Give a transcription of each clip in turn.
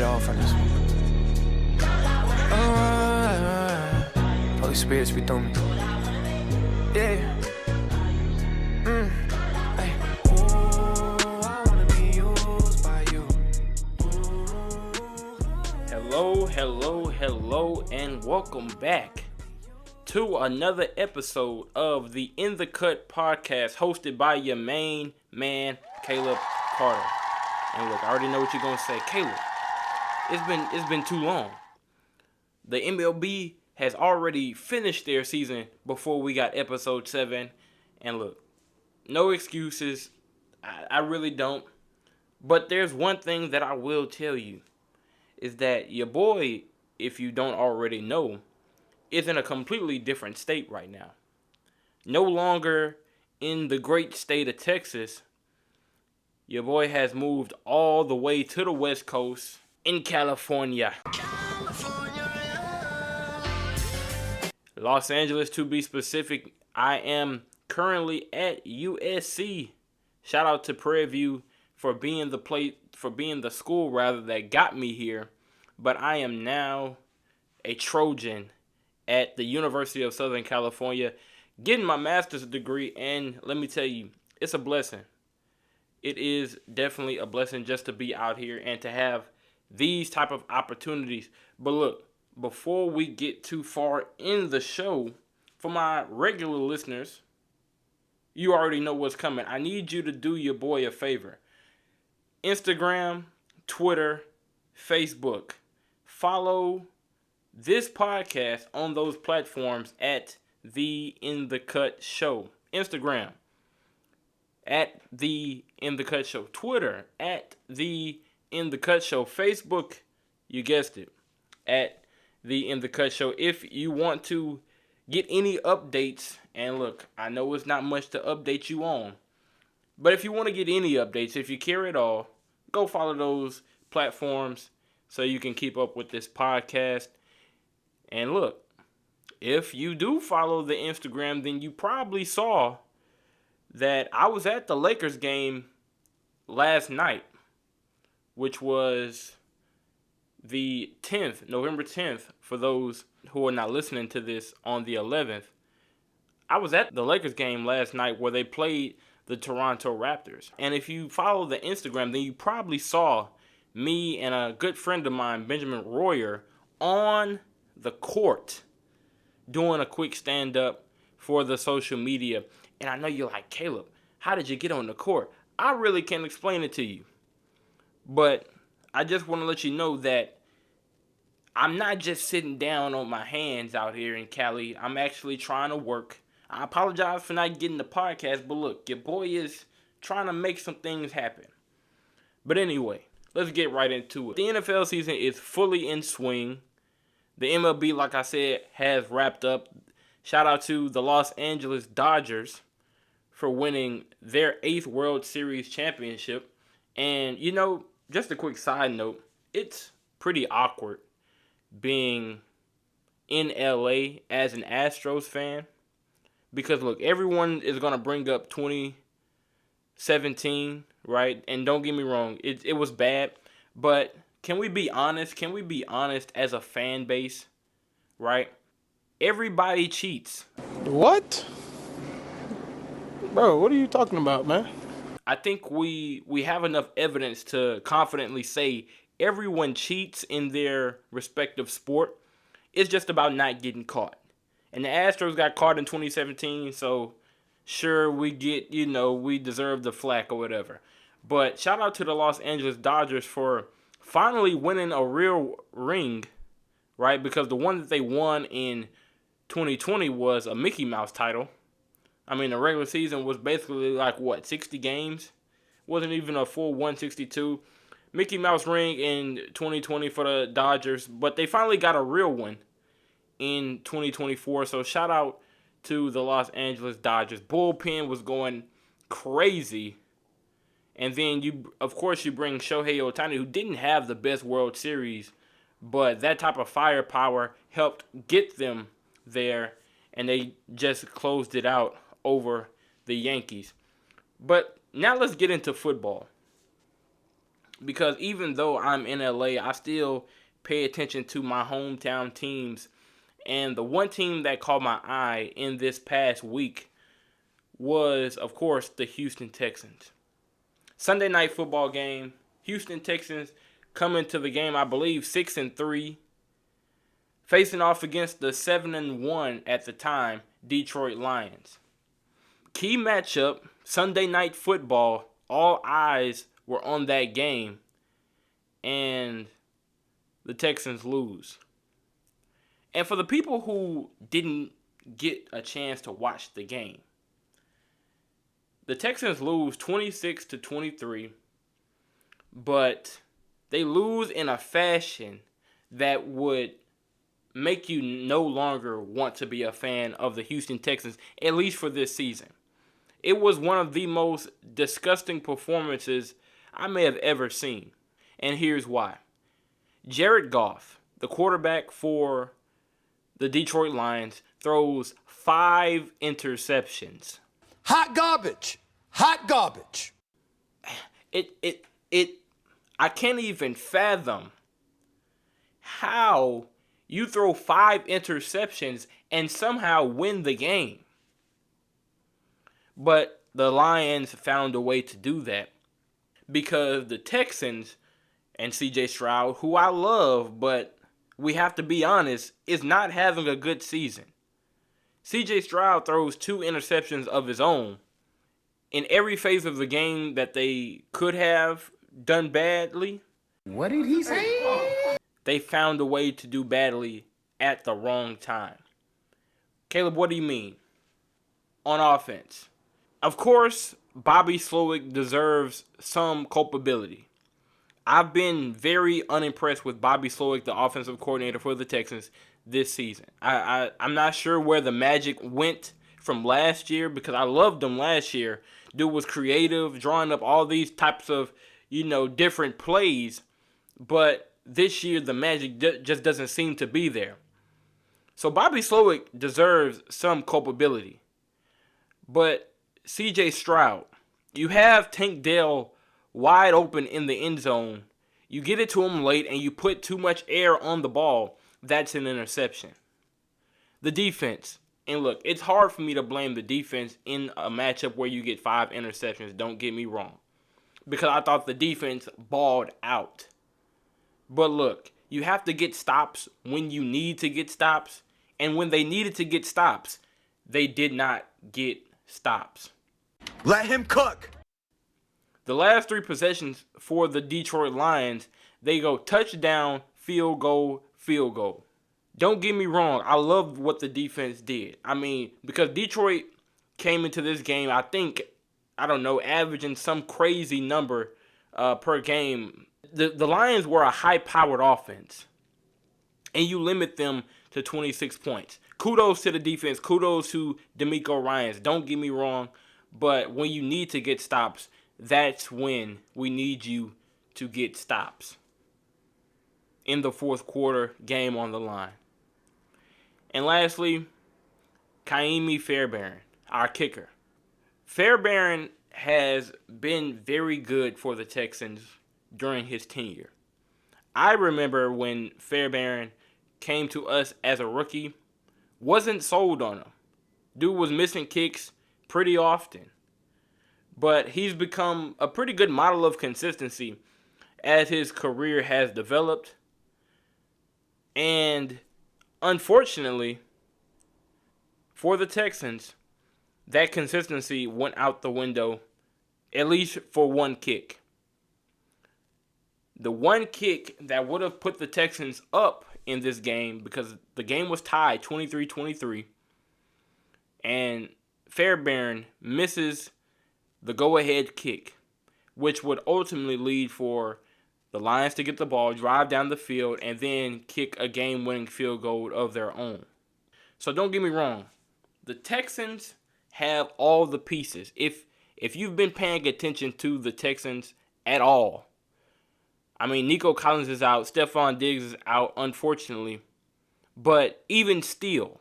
off on this one. Holy Spirit, speak through me. Yeah. Hey. Ooh, I wanna be used by you. Hello, and welcome back to another episode of the In the Cut podcast, hosted by your main man, Caleb Carter. And look, I already know what you're gonna say, Caleb. It's been too long. The MLB has already finished their season before we got episode 7. And look, no excuses. I really don't. But there's one thing that I will tell you, is that your boy, if you don't already know, is in a completely different state right now. No longer in the great state of Texas. Your boy has moved all the way to the West Coast in California. Los Angeles, to be specific. I am currently at USC. Shout out to Prairie View for being the school that got me here. But I am now a Trojan at the University of Southern California, getting my master's degree, and let me tell you, it's a blessing. It is definitely a blessing just to be out here and to have these type of opportunities. But look, before we get too far in the show, for my regular listeners, you already know what's coming. I need you to do your boy a favor. Instagram, Twitter, Facebook. Follow this podcast on those platforms at The In The Cut Show. Instagram, at The In The Cut Show. Twitter, at The In The Cut Show. Facebook, you guessed it, at The In The Cut Show. If you want to get any updates, and look, I know it's not much to update you on, but if you want to get any updates, if you care at all, go follow those platforms so you can keep up with this podcast. And look, if you do follow the Instagram, then you probably saw that I was at the Lakers game last night, which was the 10th, November 10th, for those who are not listening to this on the 11th. I was at the Lakers game last night where they played the Toronto Raptors. And if you follow the Instagram, then you probably saw me and a good friend of mine, Benjamin Royer, on the court doing a quick stand-up for the social media. And I know you're like, Caleb, how did you get on the court? I really can't explain it to you. But I just want to let you know that I'm not just sitting down on my hands out here in Cali. I'm actually trying to work. I apologize for not getting the podcast, but look, your boy is trying to make some things happen. But anyway, let's get right into it. The NFL season is fully in swing. The MLB, like I said, has wrapped up. Shout out to the Los Angeles Dodgers for winning their 8th World Series championship. And, you know, just a quick side note, it's pretty awkward being in LA as an Astros fan. Because, look, everyone is going to bring up 2017, right? And don't get me wrong, it was bad. But can we be honest? Can we be honest as a fan base, right? Everybody cheats. What? Bro, what are you talking about, man? I think we have enough evidence to confidently say everyone cheats in their respective sport. It's just about not getting caught. And the Astros got caught in 2017, so sure, we deserve the flack or whatever. But shout out to the Los Angeles Dodgers for finally winning a real ring, right? Because the one that they won in 2020 was a Mickey Mouse title. I mean, the regular season was basically 60 games? Wasn't even a full 162. Mickey Mouse ring in 2020 for the Dodgers, but they finally got a real one in 2024. So shout out to the Los Angeles Dodgers. Bullpen was going crazy. And then you bring Shohei Ohtani, who didn't have the best World Series, but that type of firepower helped get them there, and they just closed it out over the Yankees. But now let's get into football. because even though I'm in LA, I still pay attention to my hometown teams. And the one team that caught my eye in this past week was, of course, the Houston Texans. Sunday night football game. Houston Texans coming to the game, I believe, 6-3, facing off against the 7-1 at the time Detroit Lions. Key matchup, Sunday night football. All eyes were on that game, and the Texans lose. And for the people who didn't get a chance to watch the game, the Texans lose 26-23, but they lose in a fashion that would make you no longer want to be a fan of the Houston Texans, at least for this season. It was one of the most disgusting performances I may have ever seen, and here's why. Jared Goff, the quarterback for the Detroit Lions, throws 5 interceptions. Hot garbage. Hot garbage. I can't even fathom how you throw 5 interceptions and somehow win the game. But the Lions found a way to do that because the Texans and C.J. Stroud, who I love, but we have to be honest, is not having a good season. C.J. Stroud throws 2 interceptions of his own. In every phase of the game that they could have done badly, What did he say? they found a way to do badly at the wrong time. Caleb, what do you mean? On offense. Of course, Bobby Slowick deserves some culpability. I've been very unimpressed with Bobby Slowick, the offensive coordinator for the Texans, this season. I'm not sure where the magic went from last year because I loved him last year. Dude was creative, drawing up all these types of, different plays. But this year, the magic just doesn't seem to be there. So Bobby Slowick deserves some culpability. But C.J. Stroud, you have Tank Dell wide open in the end zone. You get it to him late and you put too much air on the ball. That's an interception. The defense. And look, it's hard for me to blame the defense in a matchup where you get 5 interceptions. Don't get me wrong. Because I thought the defense balled out. But look, you have to get stops when you need to get stops. And when they needed to get stops, they did not get stops. Let him cook. The last 3 possessions for the Detroit Lions, they go touchdown, field goal, field goal. Don't get me wrong, I love what the defense did. I mean, because Detroit came into this game, averaging some crazy number per game. The Lions were a high-powered offense, and you limit them to 26 points. Kudos to the defense. Kudos to DeMeco Ryans. Don't get me wrong, but when you need to get stops, that's when we need you to get stops. In the fourth quarter, game on the line. And lastly, Kaimi Fairbairn, our kicker. Fairbairn has been very good for the Texans during his tenure. I remember when Fairbairn came to us as a rookie, wasn't sold on him. Dude was missing kicks pretty often. But he's become a pretty good model of consistency as his career has developed. And unfortunately, for the Texans, that consistency went out the window, at least for one kick. The one kick that would have put the Texans up in this game, because the game was tied 23-23, and Fairbairn misses the go-ahead kick, which would ultimately lead for the Lions to get the ball, drive down the field, and then kick a game-winning field goal of their own. So don't get me wrong. The Texans have all the pieces. If you've been paying attention to the Texans at all, I mean, Nico Collins is out, Stephon Diggs is out, unfortunately. But even still,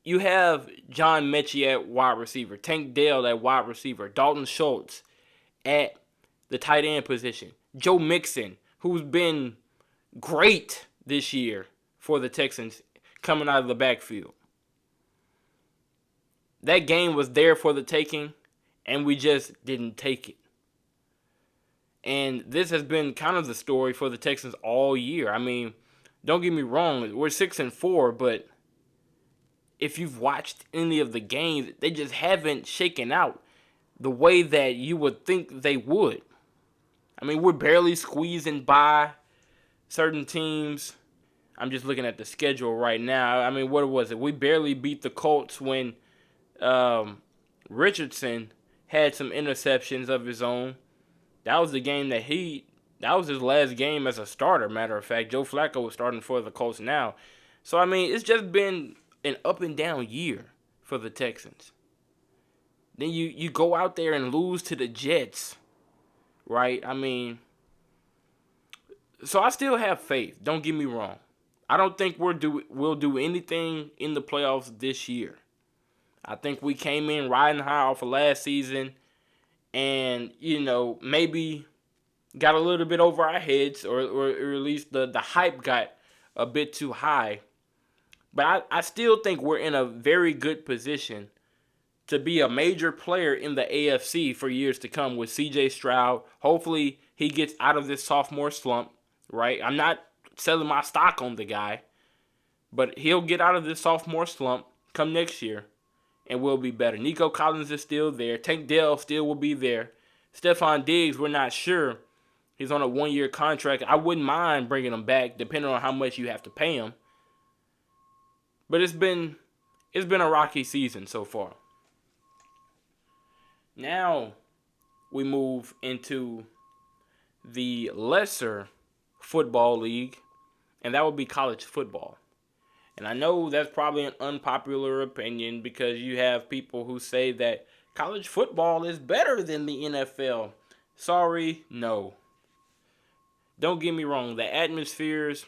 you have John Mechie at wide receiver, Tank Dell at wide receiver, Dalton Schultz at the tight end position. Joe Mixon, who's been great this year for the Texans coming out of the backfield. That game was there for the taking, and we just didn't take it. And this has been kind of the story for the Texans all year. I mean, don't get me wrong, we're 6-4, but if you've watched any of the games, they just haven't shaken out the way that you would think they would. I mean, we're barely squeezing by certain teams. I'm just looking at the schedule right now. I mean, what was it? We barely beat the Colts when Richardson had some interceptions of his own. That was the game that was his last game as a starter, matter of fact. Joe Flacco was starting for the Colts now. So, I mean, it's just been an up and down year for the Texans. Then you go out there and lose to the Jets, right? I mean, so I still have faith. Don't get me wrong. I don't think we'll do anything in the playoffs this year. I think we came in riding high off of last season and, maybe got a little bit over our heads or at least the hype got a bit too high. But I still think we're in a very good position to be a major player in the AFC for years to come with C.J. Stroud. Hopefully he gets out of this sophomore slump, right? I'm not selling my stock on the guy, but he'll get out of this sophomore slump come next year, and we'll be better. Nico Collins is still there. Tank Dell still will be there. Stephon Diggs, we're not sure. He's on a 1-year contract. I wouldn't mind bringing him back, depending on how much you have to pay him. But it's been a rocky season so far. Now we move into the lesser football league, and that would be college football. And I know that's probably an unpopular opinion because you have people who say that college football is better than the NFL. Sorry, no. Don't get me wrong, the atmospheres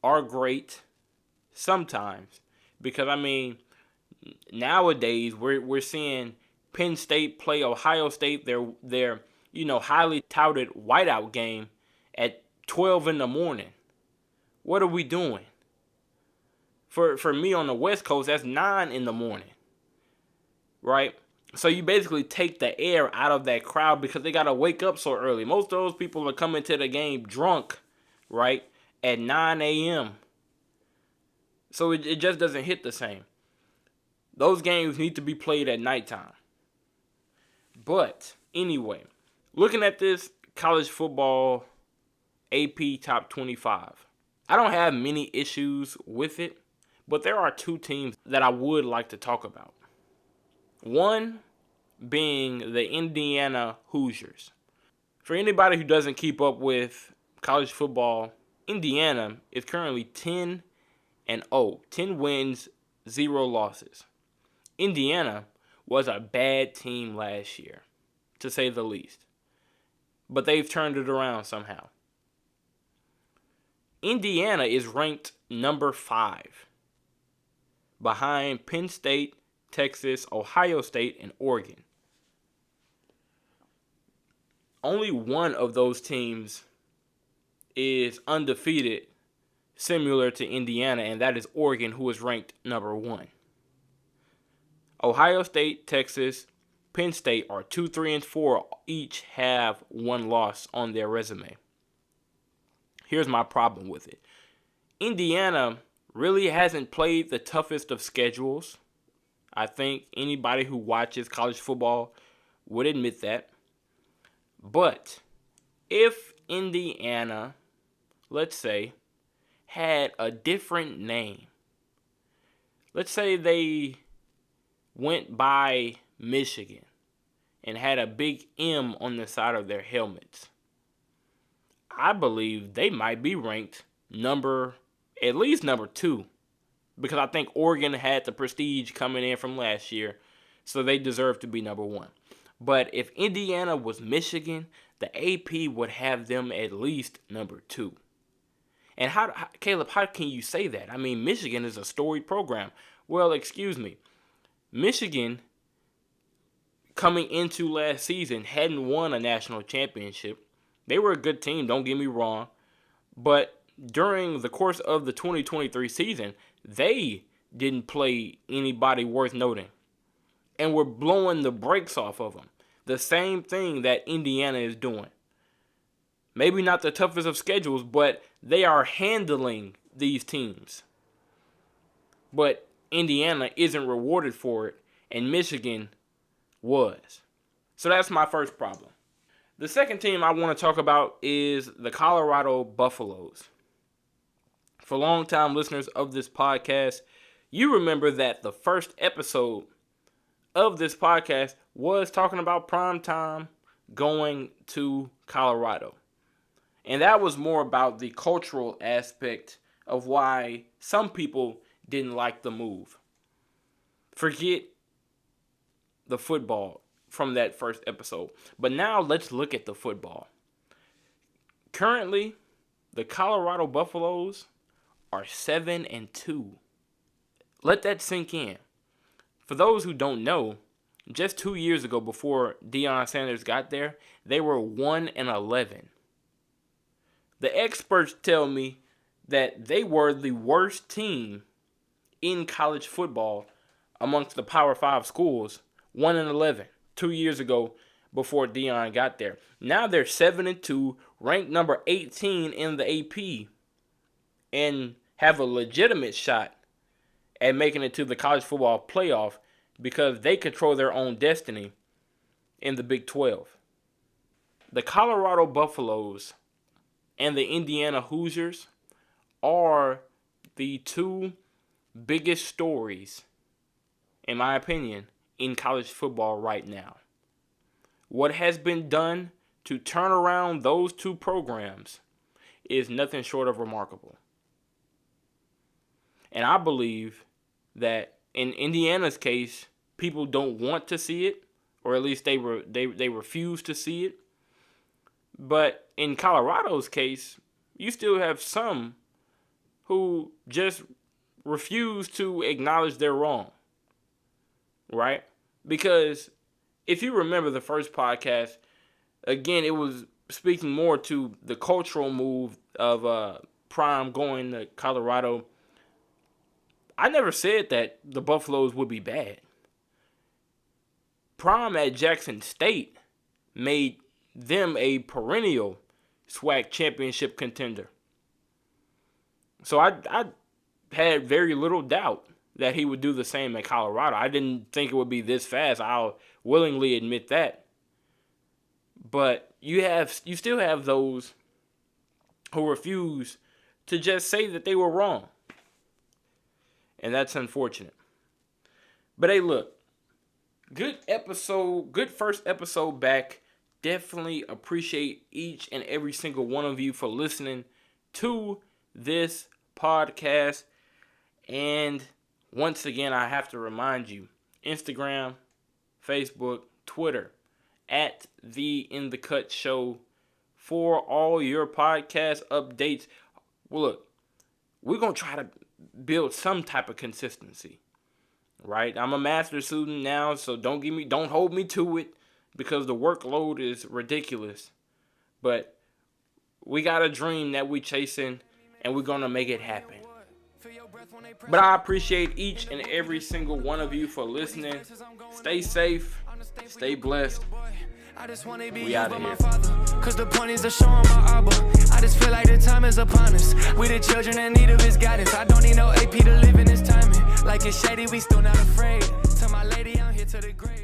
are great sometimes because, I mean, nowadays we're seeing Penn State play Ohio State, their highly touted whiteout game at 12 in the morning. What are we doing? For me on the West Coast, that's 9 in the morning, right? So you basically take the air out of that crowd because they got to wake up so early. Most of those people are coming to the game drunk, right, at 9 a.m. So it just doesn't hit the same. Those games need to be played at nighttime. But anyway, looking at this college football AP Top 25, I don't have many issues with it, but there are 2 teams that I would like to talk about. One being the Indiana Hoosiers. For anybody who doesn't keep up with college football, Indiana is currently 10-0, 10 wins, 0 losses. Indiana was a bad team last year, to say the least. But they've turned it around somehow. Indiana is ranked number 5, behind Penn State, Texas, Ohio State, and Oregon. Only one of those teams is undefeated, similar to Indiana, and that is Oregon, who is ranked number 1. Ohio State, Texas, Penn State are 2, 3, and 4. Each have 1 loss on their resume. Here's my problem with it. Indiana really hasn't played the toughest of schedules. I think anybody who watches college football would admit that. But if Indiana, let's say, had a different name, let's say they went by Michigan and had a big M on the side of their helmets, I believe they might be ranked at least number 2, because I think Oregon had the prestige coming in from last year, so they deserve to be number 1. But if Indiana was Michigan, the AP would have them at least number 2. And Caleb, how can you say that? I mean, Michigan is a storied program. Well, excuse me. Michigan coming into last season, hadn't won a national championship. They were a good team, don't get me wrong. But during the course of the 2023 season, they didn't play anybody worth noting. And were blowing the brakes off of them. The same thing that Indiana is doing. Maybe not the toughest of schedules, but they are handling these teams. But Indiana isn't rewarded for it, and Michigan was. So that's my first problem. The second team I want to talk about is the Colorado Buffaloes. For longtime listeners of this podcast, you remember that the first episode of this podcast was talking about primetime going to Colorado. And that was more about the cultural aspect of why some people didn't like the move. Forget the football from that first episode. But now let's look at the football. Currently, the Colorado Buffaloes are 7-2. Let that sink in. For those who don't know, just 2 years ago before Deion Sanders got there, they were 1-11. The experts tell me that they were the worst team in college football amongst the Power 5 schools, 1-11, 2 years ago before Deion got there. Now they're 7-2, ranked number 18 in the AP, and have a legitimate shot at making it to the college football playoff because they control their own destiny in the Big 12. The Colorado Buffaloes and the Indiana Hoosiers are the two biggest stories, in my opinion, in college football right now. What has been done to turn around those two programs is nothing short of remarkable. And I believe that in Indiana's case, people don't want to see it, or at least they refuse to see it. But in Colorado's case, you still have some who just refuse to acknowledge they're wrong, right? Because if you remember the first podcast, again, it was speaking more to the cultural move of Prime going to Colorado. I never said that the Buffaloes would be bad. Prime at Jackson State made them a perennial SWAC championship contender. So I had very little doubt that he would do the same at Colorado. I didn't think it would be this fast. I'll willingly admit that. But you still have those who refuse to just say that they were wrong. And that's unfortunate. But hey, look, good first episode back. Definitely appreciate each and every single one of you for listening to this podcast. And once again, I have to remind you, Instagram, Facebook, Twitter, at The In The Cut Show for all your podcast updates. Well, look, we're going to try to build some type of consistency, right? I'm a master's student now, so don't hold me to it because the workload is ridiculous. But we got a dream that we chasing, and we're going to make it happen. But I appreciate each and every single one of you for listening. Stay safe. Stay blessed. We out of here. Cause the point is to show him my Abba. I just feel like the time is upon us. We the children in need of his guidance. I don't need no AP to live in this timing. Like it's shady, we still not afraid. Tell my lady I'm here to the grave.